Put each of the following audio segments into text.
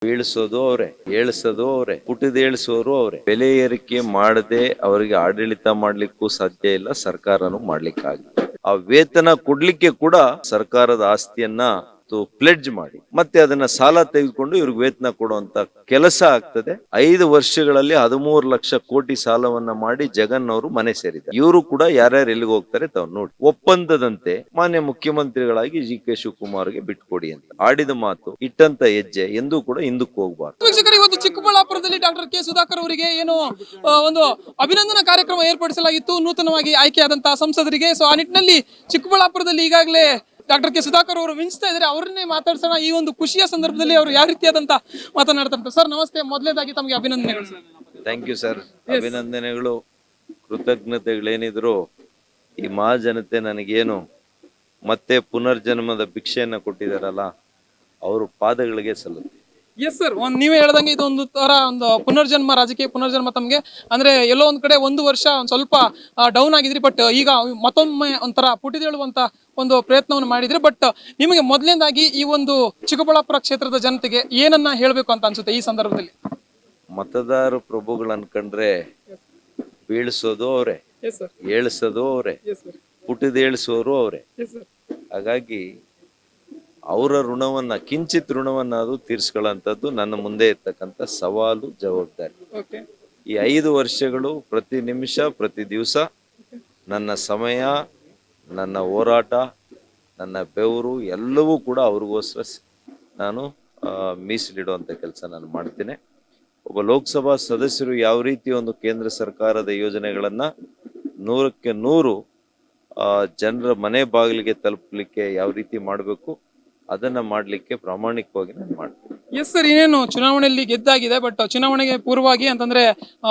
ಬೀಳಿಸೋದು ಅವ್ರೆ, ಏಳ್ಸೋದು ಅವ್ರೆ, ಪುಟಿದೇಳ್ಸೋರು ಅವ್ರೆ. ಬೆಲೆ ಏರಿಕೆ ಮಾಡದೆ ಅವರಿಗೆ ಆಡಳಿತ ಮಾಡ್ಲಿಕ್ಕೂ ಸಾಧ್ಯ ಇಲ್ಲ, ಸರ್ಕಾರನು ಮಾಡ್ಲಿಕ್ಕಾಗಲ್ಲ. ಆ ವೇತನ ಕೊಡ್ಲಿಕ್ಕೆ ಕೂಡ ಸರ್ಕಾರದ ಆಸ್ತಿಯನ್ನ ಪ್ಲೆಡ್ಜ್ ಮಾಡಿ ಮತ್ತೆ ಅದನ್ನ ಸಾಲ ತೆಗೆದುಕೊಂಡು ಇವ್ರಿಗೆ ವೇತನ ಕೊಡುವಂತ ಕೆಲಸ ಆಗ್ತದೆ. 5 ವರ್ಷಗಳಲ್ಲಿ 13 ಲಕ್ಷ ಕೋಟಿ ಸಾಲವನ್ನ ಮಾಡಿ ಜಗನ್ ಅವರು ಮನೆ ಸೇರಿದ್ದಾರೆ. ಇವರು ಕೂಡ ಯಾರ್ಯಾರು ಎಲ್ಲಿಗೆ ಹೋಗ್ತಾರೆ ತಾವು ನೋಡಿ. ಒಪ್ಪಂದದಂತೆ ಮಾನ್ಯ ಮುಖ್ಯಮಂತ್ರಿಗಳಾಗಿ ಜಿ ಕೆ ಶಿವಕುಮಾರ್ಗೆ ಬಿಟ್ಕೊಡಿ ಅಂತ ಆಡಿದ ಮಾತು, ಇಟ್ಟಂತ ಹೆಜ್ಜೆ ಎಂದೂ ಕೂಡ ಹಿಂದಕ್ಕೆ ಹೋಗಬಾರ್ದು. ವೀಕ್ಷಕರು, ಇವತ್ತು ಚಿಕ್ಕಬಳ್ಳಾಪುರದಲ್ಲಿ ಡಾಕ್ಟರ್ ಕೆ ಸುಧಾಕರ್ ಅವರಿಗೆ ಏನು ಒಂದು ಅಭಿನಂದನಾ ಕಾರ್ಯಕ್ರಮ ಏರ್ಪಡಿಸಲಾಗಿತ್ತು ನೂತನವಾಗಿ ಆಯ್ಕೆಯಾದಂತಹ ಸಂಸದರಿಗೆ. ಸೊ ಆ ನಿಟ್ಟಿನಲ್ಲಿ ಚಿಕ್ಕಬಳ್ಳಾಪುರದಲ್ಲಿ ಈಗಾಗಲೇ ಡಾಕ್ಟರ್ ಕೆ ಸುಧಾಕರ್ ಅವರು ಮಿಂಚ್ತಾ ಇದ್ದಾರೆ. ಅವರನ್ನೇ ಮಾತಾಡ್ಸೋಣ. ಈ ಒಂದು ಖುಷಿಯ ಸಂದರ್ಭದಲ್ಲಿ ಅವರು ಯಾವ ರೀತಿಯಾದಂತ ಮಾತನಾಡ್ತಾರೆ. ಸರ್ ನಮಸ್ತೆ, ಮೊದಲನೇದಾಗಿ ತಮಗೆ ಅಭಿನಂದನೆಗಳು. Thank you sir. ಅಭಿನಂದನೆಗಳು, ಕೃತಜ್ಞತೆಗಳೇನಿದ್ರು ಈ ಮಹಾಜನತೆ ನನಗೇನು ಮತ್ತೆ ಪುನರ್ಜನ್ಮದ ಭಿಕ್ಷೆಯನ್ನ ಕೊಟ್ಟಿದಾರಲ್ಲ, ಅವರು ಪಾದಗಳಿಗೆ ಸಲ್ಲುತ್ತೆ. ಎಸ್ ಸರ್, ನೀವೇ ಹೇಳ್ದಂಗೆ ಇದೊಂದು ತರ ಒಂದು ಪುನರ್ಜನ್ಮ, ರಾಜಕೀಯ ಪುನರ್ಜನ್ಮ ತಮಗೆ. ಅಂದ್ರೆ ಎಲ್ಲೋ ಒಂದ್ ಕಡೆ ಒಂದು ವರ್ಷ ಒಂದ್ ಸ್ವಲ್ಪ ಡೌನ್ ಆಗಿದ್ರಿ, ಬಟ್ ಈಗ ಮತ್ತೊಮ್ಮೆ ಒಂಥರ ಪುಟಿದೇಳುವಂತ ಒಂದು ಪ್ರಯತ್ನವನ್ನು ಮಾಡಿದ್ರಿ. ಬಟ್ ನಿಮಗೆ ಮೊದಲನೇದಾಗಿ ಈ ಒಂದು ಚಿಕ್ಕಬಳ್ಳಾಪುರ ಕ್ಷೇತ್ರದ ಜನತೆಗೆ ಏನನ್ನ ಹೇಳ್ಬೇಕು ಅಂತ ಅನ್ಸುತ್ತೆ ಈ ಸಂದರ್ಭದಲ್ಲಿ? ಮತದಾರ ಪ್ರಭುಗಳು ಅನ್ಕೊಂಡ್ರೆ ಬೀಳಿಸೋದು ಅವ್ರೆ, ಏಳ್ಸೋದು ಅವ್ರೆ, ಪುಟಿದೇಳ್ಸೋರು ಅವ್ರೆ. ಹಾಗಾಗಿ ಅವರ ಋಣವನ್ನ, ಕಿಂಚಿತ್ ಋಣವನ್ನ ಅದು ತೀರ್ಸ್ಕೊಳ್ಳೋಂಥದ್ದು ನನ್ನ ಮುಂದೆ ಇರ್ತಕ್ಕಂಥ ಸವಾಲು, ಜವಾಬ್ದಾರಿ. ಈ 5 ವರ್ಷಗಳು ಪ್ರತಿ ನಿಮಿಷ, ಪ್ರತಿ ದಿವಸ ನನ್ನ ಸಮಯ, ನನ್ನ ಹೋರಾಟ, ನನ್ನ ಬೆವರು ಎಲ್ಲವೂ ಕೂಡ ಅವ್ರಿಗೋಸ್ಕರ ನಾನು ಮೀಸಲಿಡುವಂತ ಕೆಲಸ ನಾನು ಮಾಡ್ತೇನೆ. ಒಬ್ಬ ಲೋಕಸಭಾ ಸದಸ್ಯರು ಯಾವ ರೀತಿ ಒಂದು ಕೇಂದ್ರ ಸರ್ಕಾರದ ಯೋಜನೆಗಳನ್ನ 100ಕ್ಕೆ 100 ಜನರ ಮನೆ ಬಾಗಿಲಿಗೆ ತಲುಪಲಿಕ್ಕೆ ಯಾವ ರೀತಿ ಮಾಡಬೇಕು ಅದನ್ನ ಮಾಡ್ಲಿಕ್ಕೆ ಪ್ರಾಮಾಣಿಕವಾಗಿ ನಾನು ಮಾಡ್ತೀನಿ. ಎಸ್ ಸರ್, ಇನ್ನೇನು ಚುನಾವಣೆಯಲ್ಲಿ ಗೆದ್ದಾಗಿದೆ, ಬಟ್ ಚುನಾವಣೆಗೆ ಪೂರ್ವವಾಗಿ ಅಂತಂದ್ರೆ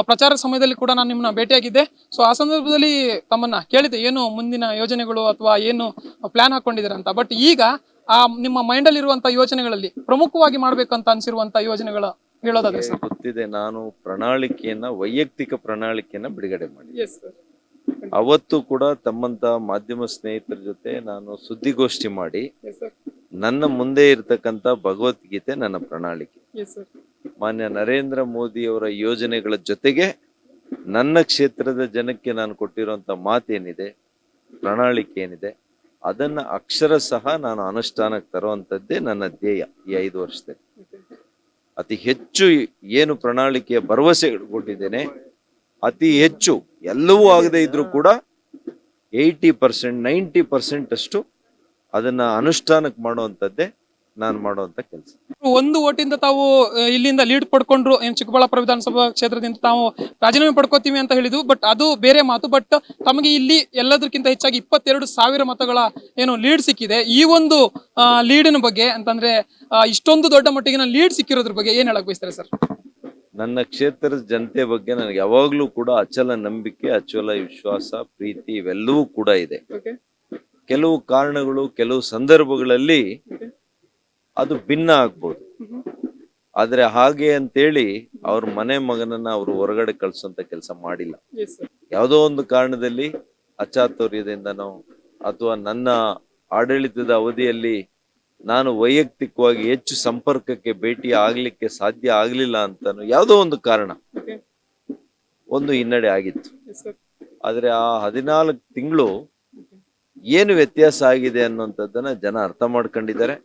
ಪ್ರಚಾರ ಸಮಯದಲ್ಲಿ ಕೂಡ ನಾನು ನಿಮ್ಮನ್ನ ಭೇಟಿಯಾಗಿದ್ದೆ. ಸೊ ಆ ಸಂದರ್ಭದಲ್ಲಿ ತಮ್ಮನ್ನ ಕೇಳಿದೆ ಏನು ಮುಂದಿನ ಯೋಜನೆಗಳು ಅಥವಾ ಏನು ಪ್ಲಾನ್ ಹಾಕೊಂಡಿದ್ದೀರಾ ಅಂತ. ಬಟ್ ಈಗ ಆ ನಿಮ್ಮ ಮೈಂಡ್ ಅಲ್ಲಿ ಇರುವಂತ ಯೋಜನೆಗಳಲ್ಲಿ ಪ್ರಮುಖವಾಗಿ ಮಾಡ್ಬೇಕಂತ ಅನ್ಸಿರುವಂತ ಯೋಜನೆಗಳು ಹೇಳೋದಾದ್ರೆ ಸರ್? ಗೊತ್ತಿದೆ, ನಾನು ಪ್ರಣಾಳಿಕೆಯನ್ನ, ವೈಯಕ್ತಿಕ ಪ್ರಣಾಳಿಕೆಯನ್ನ ಬಿಡುಗಡೆ ಮಾಡಿ. ಎಸ್ ಸರ್, ಅವತ್ತು ಕೂಡ ತಮ್ಮಂತ ಮಾಧ್ಯಮ ಸ್ನೇಹಿತರ ಜೊತೆ ನಾನು ಸುದ್ದಿಗೋಷ್ಠಿ ಮಾಡಿ ನನ್ನ ಮುಂದೆ ಇರತಕ್ಕಂತ ಭಗವದ್ಗೀತೆ ನನ್ನ ಪ್ರಣಾಳಿಕೆ. ಮಾನ್ಯ ನರೇಂದ್ರ ಮೋದಿ ಅವರ ಯೋಜನೆಗಳ ಜೊತೆಗೆ ನನ್ನ ಕ್ಷೇತ್ರದ ಜನಕ್ಕೆ ನಾನು ಕೊಟ್ಟಿರುವಂತ ಮಾತೇನಿದೆ, ಪ್ರಣಾಳಿಕೆ ಏನಿದೆ, ಅದನ್ನ ಅಕ್ಷರ ಸಹ ನಾನು ಅನುಷ್ಠಾನಕ್ಕೆ ತರುವಂತದ್ದೇ ನನ್ನ ಧ್ಯೇಯ. ಈ 5 ವರ್ಷದಲ್ಲಿ ಅತಿ ಹೆಚ್ಚು ಏನು ಪ್ರಣಾಳಿಕೆಯ ಭರವಸೆಗಳು ಕೊಟ್ಟಿದ್ದೇನೆ, ಅತಿ ಹೆಚ್ಚು ಎಲ್ಲವೂ ಆಗದೆ ಇದ್ರೂ ಕೂಡ 80%, 90% ಅಷ್ಟು ಅದನ್ನ ಅನುಷ್ಠಾನಕ್ಕೆ ಮಾಡುವಂತದ್ದೇ ನಾನು ಮಾಡುವಂತ ಕೆಲಸ. ಒಂದು ಓಟಿಂದ ತಾವು ಇಲ್ಲಿಂದ ಲೀಡ್ ಪಡ್ಕೊಂಡ್ರು, ಏನ್ ಚಿಕ್ಕಬಳ್ಳಾಪುರ ವಿಧಾನಸಭಾ ಕ್ಷೇತ್ರದಿಂದ ತಾವು ರಾಜೀನಾಮೆ ಪಡ್ಕೋತೀವಿ ಅಂತ ಹೇಳಿದ್ವು. ಬಟ್ ಅದು ಬೇರೆ ಮಾತು. ಬಟ್ ತಮಗೆ ಇಲ್ಲಿ ಎಲ್ಲದಕ್ಕಿಂತ ಹೆಚ್ಚಾಗಿ 22,000 ಮತಗಳ ಏನು ಲೀಡ್ ಸಿಕ್ಕಿದೆ. ಈ ಒಂದು ಲೀಡಿನ ಬಗ್ಗೆ ಅಂತಂದ್ರೆ ಇಷ್ಟೊಂದು ದೊಡ್ಡ ಮಟ್ಟಿಗಿನ ಲೀಡ್ ಸಿಕ್ಕಿರೋದ್ರ ಬಗ್ಗೆ ಏನ್ ಹೇಳಕ್ ಬಯಸ್ತಾರೆ ಸರ್? ನನ್ನ ಕ್ಷೇತ್ರದ ಜನತೆ ಬಗ್ಗೆ ನನಗೆ ಯಾವಾಗ್ಲೂ ಕೂಡ ಅಚಲ ನಂಬಿಕೆ, ಅಚಲ ವಿಶ್ವಾಸ, ಪ್ರೀತಿ ಇವೆಲ್ಲವೂ ಕೂಡ ಇದೆ. ಕೆಲವು ಕಾರಣಗಳು, ಕೆಲವು ಸಂದರ್ಭಗಳಲ್ಲಿ ಅದು ಭಿನ್ನ ಆಗ್ಬೋದು. ಆದ್ರೆ ಹಾಗೆ ಅಂತೇಳಿ ಅವ್ರ ಮನೆ ಮಗನನ್ನ ಅವರು ಹೊರಗಡೆ ಕಳ್ಸೋಂತ ಕೆಲಸ ಮಾಡಿಲ್ಲ. ಯಾವುದೋ ಒಂದು ಕಾರಣದಲ್ಲಿ ಅಚಾತುರ್ಯದಿಂದನೋ ಅಥವಾ ನನ್ನ ಆಡಳಿತದ ಅವಧಿಯಲ್ಲಿ ನಾನು ವೈಯಕ್ತಿಕವಾಗಿ ಹೆಚ್ಚು ಸಂಪರ್ಕಕ್ಕೆ ಭೇಟಿ ಆಗ್ಲಿಕ್ಕೆ ಸಾಧ್ಯ ಆಗ್ಲಿಲ್ಲ ಅಂತಾನು ಯಾವುದೋ ಒಂದು ಕಾರಣ, ಒಂದು ಹಿನ್ನಡೆ ಆಗಿತ್ತು. ಆದ್ರೆ ಆ 14 ತಿಂಗಳು ಏನು ವ್ಯತ್ಯಾಸ ಆಗಿದೆ ಅನ್ನುವಂಥದ್ದನ್ನ ಜನ ಅರ್ಥ ಮಾಡ್ಕೊಂಡಿದ್ದಾರೆ.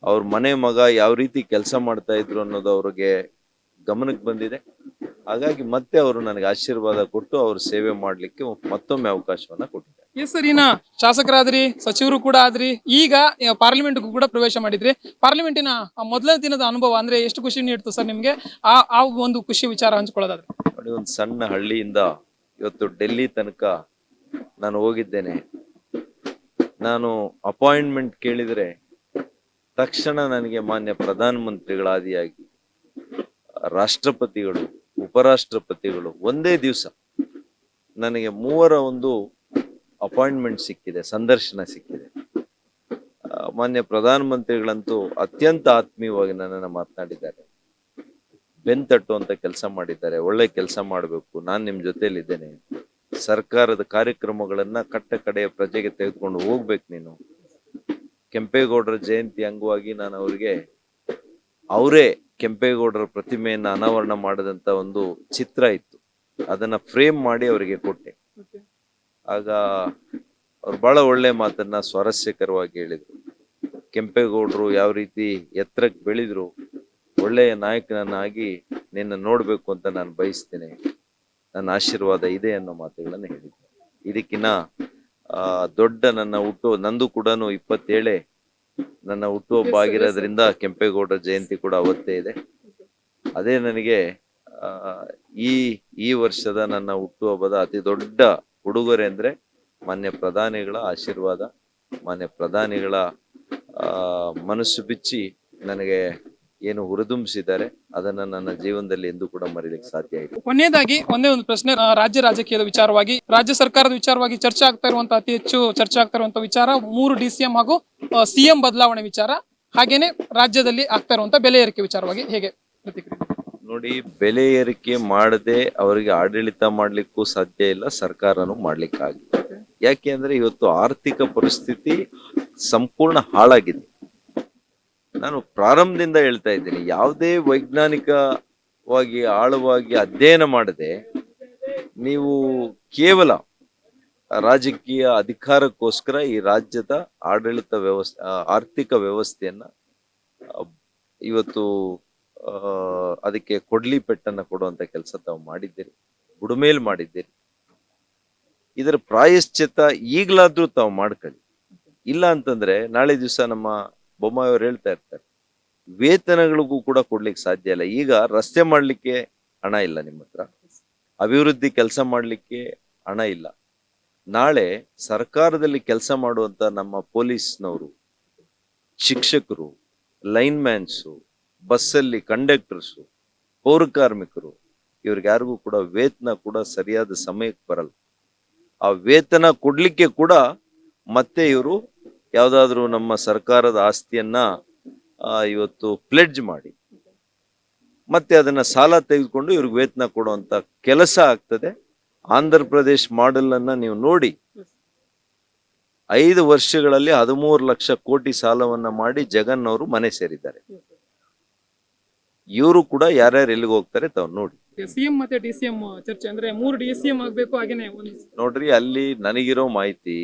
ಅವ್ರ ಮನೆ ಮಗ ಯಾವ ರೀತಿ ಕೆಲಸ ಮಾಡ್ತಾ ಇದ್ರು ಅನ್ನೋದು ಅವ್ರಿಗೆ ಗಮನಕ್ಕೆ ಬಂದಿದೆ. ಹಾಗಾಗಿ ಮತ್ತೆ ಅವರು ನನಗೆ ಆಶೀರ್ವಾದ ಕೊಟ್ಟು ಅವ್ರ ಸೇವೆ ಮಾಡ್ಲಿಕ್ಕೆ ಮತ್ತೊಮ್ಮೆ ಅವಕಾಶವನ್ನ ಕೊಟ್ಟಿದ್ದಾರೆ. ಎಸ್ ಸರ್, ಇನ್ನ ಶಾಸಕರಾದ್ರಿ, ಸಚಿವರು ಕೂಡ ಆದ್ರಿ, ಈಗ ಪಾರ್ಲಿಮೆಂಟ್ ಕೂಡ ಪ್ರವೇಶ ಮಾಡಿದ್ರಿ. ಪಾರ್ಲಿಮೆಂಟಿನ ಮೊದಲನೇ ದಿನದ ಅನುಭವ ಅಂದ್ರೆ ಎಷ್ಟು ಖುಷಿ ನೀಡ್ತು ಸರ್ ನಿಮ್ಗೆ? ಆ ಒಂದು ಖುಷಿ ವಿಚಾರ ಹಂಚ್ಕೊಳ್ಳೋದಾದ್ರೆ. ನೋಡಿ, ಒಂದು ಸಣ್ಣ ಹಳ್ಳಿಯಿಂದ ಇವತ್ತು ಡೆಲ್ಲಿ ತನಕ ನಾನು ಹೋಗಿದ್ದೇನೆ. ನಾನು ಅಪಾಯಿಂಟ್ಮೆಂಟ್ ಕೇಳಿದ್ರೆ ತಕ್ಷಣ ನನಗೆ ಮಾನ್ಯ ಪ್ರಧಾನ ಮಂತ್ರಿಗಳಾದಿಯಾಗಿ, ರಾಷ್ಟ್ರಪತಿಗಳು, ಉಪರಾಷ್ಟ್ರಪತಿಗಳು ಒಂದೇ ದಿವಸ ನನಗೆ 3 ಒಂದು ಅಪಾಯಿಂಟ್ಮೆಂಟ್ ಸಿಕ್ಕಿದೆ, ಸಂದರ್ಶನ ಸಿಕ್ಕಿದೆ. ಮಾನ್ಯ ಪ್ರಧಾನ ಮಂತ್ರಿಗಳಂತೂ ಅತ್ಯಂತ ಆತ್ಮೀಯವಾಗಿ ನನ್ನನ್ನು ಮಾತನಾಡಿದ್ದಾರೆ, ಬೆನ್ತಟ್ಟುವಂತ ಕೆಲಸ ಮಾಡಿದ್ದಾರೆ. ಒಳ್ಳೆ ಕೆಲಸ ಮಾಡಬೇಕು, ನಾನು ನಿಮ್ ಜೊತೆಲಿದ್ದೇನೆ, ಸರ್ಕಾರದ ಕಾರ್ಯಕ್ರಮಗಳನ್ನ ಕಟ್ಟ ಕಡೆಯ ಪ್ರಜೆಗೆ ತೆಗೆದುಕೊಂಡು ಹೋಗ್ಬೇಕು ನೀನು. ಕೆಂಪೇಗೌಡರ ಜಯಂತಿ ಅಂಗವಾಗಿ ನಾನು ಅವರಿಗೆ ಅವರೇ ಕೆಂಪೇಗೌಡರ ಪ್ರತಿಮೆಯನ್ನ ಅನಾವರಣ ಮಾಡಿದಂತ ಒಂದು ಚಿತ್ರ ಇತ್ತು. ಅದನ್ನ ಫ್ರೇಮ್ ಮಾಡಿ ಅವರಿಗೆ ಕೊಟ್ಟೆ. ಆಗ ಅವ್ರು ಬಹಳ ಒಳ್ಳೆ ಮಾತನ್ನ ಸ್ವಾರಸ್ಯಕರವಾಗಿ ಹೇಳಿದ್ರು. ಕೆಂಪೇಗೌಡರು ಯಾವ ರೀತಿ ಎತ್ತರಕ್ಕೆ ಬೆಳೆದ್ರು, ಒಳ್ಳೆಯ ನಾಯಕನನ್ನಾಗಿ ನಿನ್ನ ನೋಡ್ಬೇಕು ಅಂತ ನಾನು ಬಯಸ್ತೇನೆ, ನನ್ನ ಆಶೀರ್ವಾದ ಇದೆ ಅನ್ನೋ ಮಾತುಗಳನ್ನ ಹೇಳಿದ್ರು. ಇದಕ್ಕಿನ್ನ ದೊಡ್ಡ ನಂದು ಕೂಡ 27 ನನ್ನ ಹುಟ್ಟುಹಬ್ಬ ಆಗಿರೋದ್ರಿಂದ ಕೆಂಪೇಗೌಡರ ಜಯಂತಿ ಕೂಡ ಅವತ್ತೇ ಇದೆ. ಅದೇ ನನಗೆ ಈ ವರ್ಷದ ನನ್ನ ಹುಟ್ಟುಹಬ್ಬದ ಅತಿ ದೊಡ್ಡ ಉಡುಗೊರೆ ಅಂದ್ರೆ ಮಾನ್ಯ ಪ್ರಧಾನಿಗಳ ಆಶೀರ್ವಾದ, ಮಾನ್ಯ ಪ್ರಧಾನಿಗಳ ಮನಸ್ಸು ಬಿಚ್ಚಿ ನನಗೆ ಏನು ಹುರಿದುಂಬಿಸಿದ್ದಾರೆ ಅದನ್ನ ನನ್ನ ಜೀವನದಲ್ಲಿ ಎಂದೂ ಕೂಡ ಮರೀಲಿಕ್ಕೆ ಸಾಧ್ಯ ಇಲ್ಲ. ಕೊನೆಯದಾಗಿ ಒಂದೇ ಒಂದು ಪ್ರಶ್ನೆ, ರಾಜ್ಯ ರಾಜಕೀಯದ ವಿಚಾರವಾಗಿ, ರಾಜ್ಯ ಸರ್ಕಾರದ ವಿಚಾರವಾಗಿ ಚರ್ಚೆ ಆಗ್ತಾ ಇರುವಂತಹ ಅತಿ ಹೆಚ್ಚು ಚರ್ಚೆ ಆಗ್ತಾ ಇರುವಂತಹ ವಿಚಾರ 3 DCM ಹಾಗೂ CM ಬದಲಾವಣೆ ವಿಚಾರ, ಹಾಗೇನೆ ರಾಜ್ಯದಲ್ಲಿ ಆಗ್ತಾ ಇರುವಂತಹ ಬೆಲೆ ಏರಿಕೆ ವಿಚಾರವಾಗಿ ಹೇಗೆ ಪ್ರತಿಕ್ರಿಯೆ? ನೋಡಿ, ಬೆಲೆ ಏರಿಕೆ ಮಾಡದೆ ಅವರಿಗೆ ಆಡಳಿತ ಮಾಡ್ಲಿಕ್ಕೂ ಸಾಧ್ಯ ಇಲ್ಲ, ಸರ್ಕಾರನೂ ಮಾಡ್ಲಿಕ್ಕಾಗಿಲ್ಲ. ಯಾಕೆ ಅಂದ್ರೆ ಇವತ್ತು ಆರ್ಥಿಕ ಪರಿಸ್ಥಿತಿ ಸಂಪೂರ್ಣ ಹಾಳಾಗಿದೆ. ನಾನು ಪ್ರಾರಂಭದಿಂದ ಹೇಳ್ತಾ ಇದ್ದೀನಿ, ಯಾವುದೇ ವೈಜ್ಞಾನಿಕವಾಗಿ ಆಳವಾಗಿ ಅಧ್ಯಯನ ಮಾಡದೆ ನೀವು ಕೇವಲ ರಾಜಕೀಯ ಅಧಿಕಾರಕ್ಕೋಸ್ಕರ ಈ ರಾಜ್ಯದ ಆಡಳಿತ ವ್ಯವಸ್ಥೆ, ಆರ್ಥಿಕ ವ್ಯವಸ್ಥೆಯನ್ನ ಇವತ್ತು ಅದಕ್ಕೆ ಕೊಡ್ಲಿ ಪೆಟ್ಟನ್ನ ಕೊಡುವಂತ ಕೆಲಸ ತಾವು ಮಾಡಿದ್ದೀರಿ, ಬುಡಮೇಲ್ ಮಾಡಿದ್ದೀರಿ. ಇದರ ಪ್ರಾಯಶ್ಚಿತ್ತ ಈಗಲಾದ್ರೂ ತಾವು ಮಾಡ್ಕೊಳ್ಳಿ. ಇಲ್ಲ ಅಂತಂದ್ರೆ ನಾಳೆ ದಿವಸ ನಮ್ಮ ಬೊಮ್ಮಾಯಿ ಅವರು ಹೇಳ್ತಾ ಇರ್ತಾರೆ, ವೇತನಗಳಿಗೂ ಕೂಡ ಕೊಡ್ಲಿಕ್ಕೆ ಸಾಧ್ಯ ಇಲ್ಲ. ಈಗ ರಸ್ತೆ ಮಾಡ್ಲಿಕ್ಕೆ ಹಣ ಇಲ್ಲ ನಿಮ್ಮ ಹತ್ರ, ಅಭಿವೃದ್ಧಿ ಕೆಲಸ ಮಾಡ್ಲಿಕ್ಕೆ ಹಣ ಇಲ್ಲ. ನಾಳೆ ಸರ್ಕಾರದಲ್ಲಿ ಕೆಲಸ ಮಾಡುವಂತ ನಮ್ಮ ಪೊಲೀಸ್ನವರು, ಶಿಕ್ಷಕರು, ಲೈನ್ ಮ್ಯಾನ್ಸು, ಬಸ್ಸಲ್ಲಿ ಕಂಡಕ್ಟರ್ಸು, ಪೌರ ಕಾರ್ಮಿಕರು, ಇವ್ರಿಗೆ ಯಾರಿಗೂ ಕೂಡ ವೇತನ ಕೂಡ ಸರಿಯಾದ ಸಮಯಕ್ಕೆ ಬರಲ್ಲ. ಆ ವೇತನ ಕೊಡ್ಲಿಕ್ಕೆ ಕೂಡ ಮತ್ತೆ ಇವರು ಯಾವ್ದಾದ್ರು ನಮ್ಮ ಸರ್ಕಾರದ ಆಸ್ತಿಯನ್ನ ಇವತ್ತು ಪ್ಲೆಡ್ಜ್ ಮಾಡಿ ಮತ್ತೆ ಅದನ್ನ ಸಾಲ ತೆಗೆದುಕೊಂಡು ಇವ್ರಿಗೆ ವೇತನ ಕೊಡುವಂತ ಕೆಲಸ ಆಗ್ತದೆ. ಆಂಧ್ರ ಪ್ರದೇಶ್ ಮಾಡೆಲ್ ಅನ್ನ ನೀವು ನೋಡಿ, 5 ವರ್ಷಗಳಲ್ಲಿ 13 ಲಕ್ಷ ಕೋಟಿ ಸಾಲವನ್ನ ಮಾಡಿ ಜಗನ್ ಅವರು ಮನೆ ಸೇರಿದ್ದಾರೆ. ಇವರು ಕೂಡ ಯಾರ್ಯಾರು ಎಲ್ಲಿಗೆ ಹೋಗ್ತಾರೆ ತಾವು ನೋಡಿ. CM ಮತ್ತೆ DCM ಚರ್ಚೆ ಅಂದ್ರೆ 3 DCM ಆಗ್ಬೇಕು. ಹಾಗೇನೆ ನೋಡ್ರಿ, ಅಲ್ಲಿ ನನಗಿರೋ ಮಾಹಿತಿ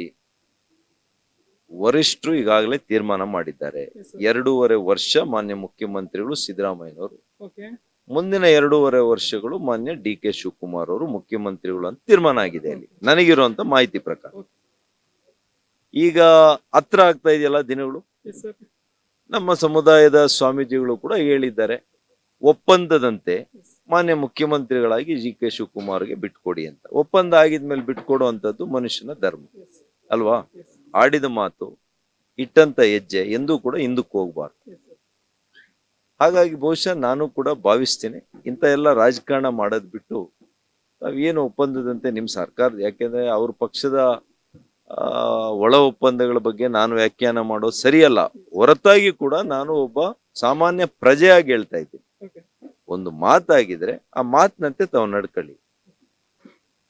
ವರಿಷ್ಠರು ಈಗಾಗಲೇ ತೀರ್ಮಾನ ಮಾಡಿದ್ದಾರೆ. 2.5 ವರ್ಷ ಮಾನ್ಯ ಮುಖ್ಯಮಂತ್ರಿಗಳು ಸಿದ್ದರಾಮಯ್ಯನವರು, ಮುಂದಿನ 2.5 ವರ್ಷಗಳು ಮಾನ್ಯ DK ಶಿವಕುಮಾರ್ ಅವರು ಮುಖ್ಯಮಂತ್ರಿಗಳು ಅಂತ ತೀರ್ಮಾನ ಆಗಿದೆ ಅಲ್ಲಿ ನನಗಿರುವಂತ ಮಾಹಿತಿ ಪ್ರಕಾರ. ಈಗ ಹತ್ರ ಆಗ್ತಾ ಇದೆಯಲ್ಲ ದಿನಗಳು, ನಮ್ಮ ಸಮುದಾಯದ ಸ್ವಾಮೀಜಿಗಳು ಕೂಡ ಹೇಳಿದ್ದಾರೆ, ಒಪ್ಪಂದದಂತೆ ಮಾನ್ಯ ಮುಖ್ಯಮಂತ್ರಿಗಳಾಗಿ DK ಶಿವಕುಮಾರ್ಗೆ ಬಿಟ್ಕೊಡಿ ಅಂತ. ಒಪ್ಪಂದ ಆಗಿದ್ಮೇಲೆ ಬಿಟ್ಕೊಡುವಂಥದ್ದು ಮನುಷ್ಯನ ಧರ್ಮ ಅಲ್ವಾ? ಆಡಿದ ಮಾತು, ಇಟ್ಟಂತ ಹೆಜ್ಜೆ ಎಂದೂ ಕೂಡ ಹಿಂದಕ್ಕೆ ಹೋಗ್ಬಾರ್ದು. ಹಾಗಾಗಿ ಬಹುಶಃ ನಾನು ಕೂಡ ಭಾವಿಸ್ತೇನೆ, ಇಂಥ ಎಲ್ಲ ರಾಜಕಾರಣ ಮಾಡೋದ್ ಬಿಟ್ಟು ನಾವೇನು ಒಪ್ಪಂದದಂತೆ ನಿಮ್ ಸರ್ಕಾರ, ಯಾಕೆಂದ್ರೆ ಅವ್ರ ಪಕ್ಷದ ಒಳ ಒಪ್ಪಂದಗಳ ಬಗ್ಗೆ ನಾನು ವ್ಯಾಖ್ಯಾನ ಮಾಡೋದು ಸರಿಯಲ್ಲ. ಹೊರತಾಗಿ ಕೂಡ ನಾನು ಒಬ್ಬ ಸಾಮಾನ್ಯ ಪ್ರಜೆಯಾಗಿ ಹೇಳ್ತಾ ಇದ್ದೀನಿ, ಒಂದು ಮಾತಾಗಿದ್ರೆ ಆ ಮಾತಿನಂತೆ ತಾವು ನಡ್ಕೊಳ್ಳಿ.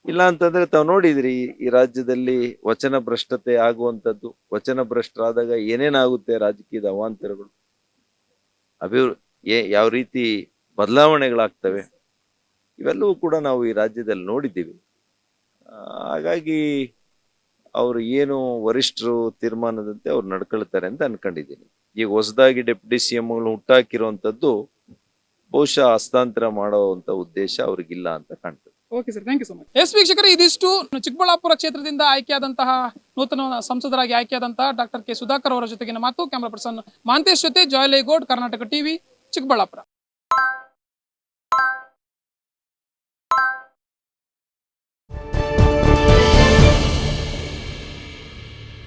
ಇಲ್ಲ ಅಂತಂದ್ರೆ ತಾವು ನೋಡಿದ್ರಿ ಈ ರಾಜ್ಯದಲ್ಲಿ ವಚನ ಭ್ರಷ್ಟತೆ ಆಗುವಂಥದ್ದು, ವಚನ ಭ್ರಷ್ಟರಾದಾಗ ಏನೇನಾಗುತ್ತೆ ರಾಜಕೀಯದ ಅವಾಂತರಗಳು, ಯಾವ ರೀತಿ ಬದಲಾವಣೆಗಳಾಗ್ತವೆ, ಇವೆಲ್ಲವೂ ಕೂಡ ನಾವು ಈ ರಾಜ್ಯದಲ್ಲಿ ನೋಡಿದ್ದೀವಿ. ಹಾಗಾಗಿ ಅವರು ಏನು ವರಿಷ್ಠರು ತೀರ್ಮಾನದಂತೆ ಅವ್ರು ನಡ್ಕೊಳ್ತಾರೆ ಅಂತ ಅನ್ಕೊಂಡಿದ್ದೀನಿ. ಈಗ ಹೊಸದಾಗಿ ಡೆಪ್ಯೂಟಿ CM ಹುಟ್ಟಾಕಿರುವಂತದ್ದು ಬಹುಶಃ ಹಸ್ತಾಂತರ ಮಾಡುವಂತ ಉದ್ದೇಶ ಅವ್ರಿಗಿಲ್ಲ ಅಂತ ಕಾಣ್ತದೆ. Okay sir, thank you so much. Yes ವೀಕ್ಷಕರೇ, ಇದಿಷ್ಟು ಚಿಕ್ಕಬಳ್ಳಾಪುರ ಕ್ಷೇತ್ರದಿಂದ ಆಯ್ಕೆಯಾದಂತಹ ನೂತನ ಸಂಸದರಾಗಿ ಆಯ್ಕೆಯಾದಂತಹ ಡಾಕ್ಟರ್ K. ಸುಧಾಕರ್ ಅವರ ಜೊತೆಗಿನ ಮಾತು. ಕ್ಯಾಮರಾ ಪರ್ಸನ್ ಮಾಂತೇಶ್ ಜೊತೆ ಜಾಯ್ ಲೇಗೌಡ್, ಕರ್ನಾಟಕ ಟಿವಿ, ಚಿಕ್ಕಬಳ್ಳಾಪುರ.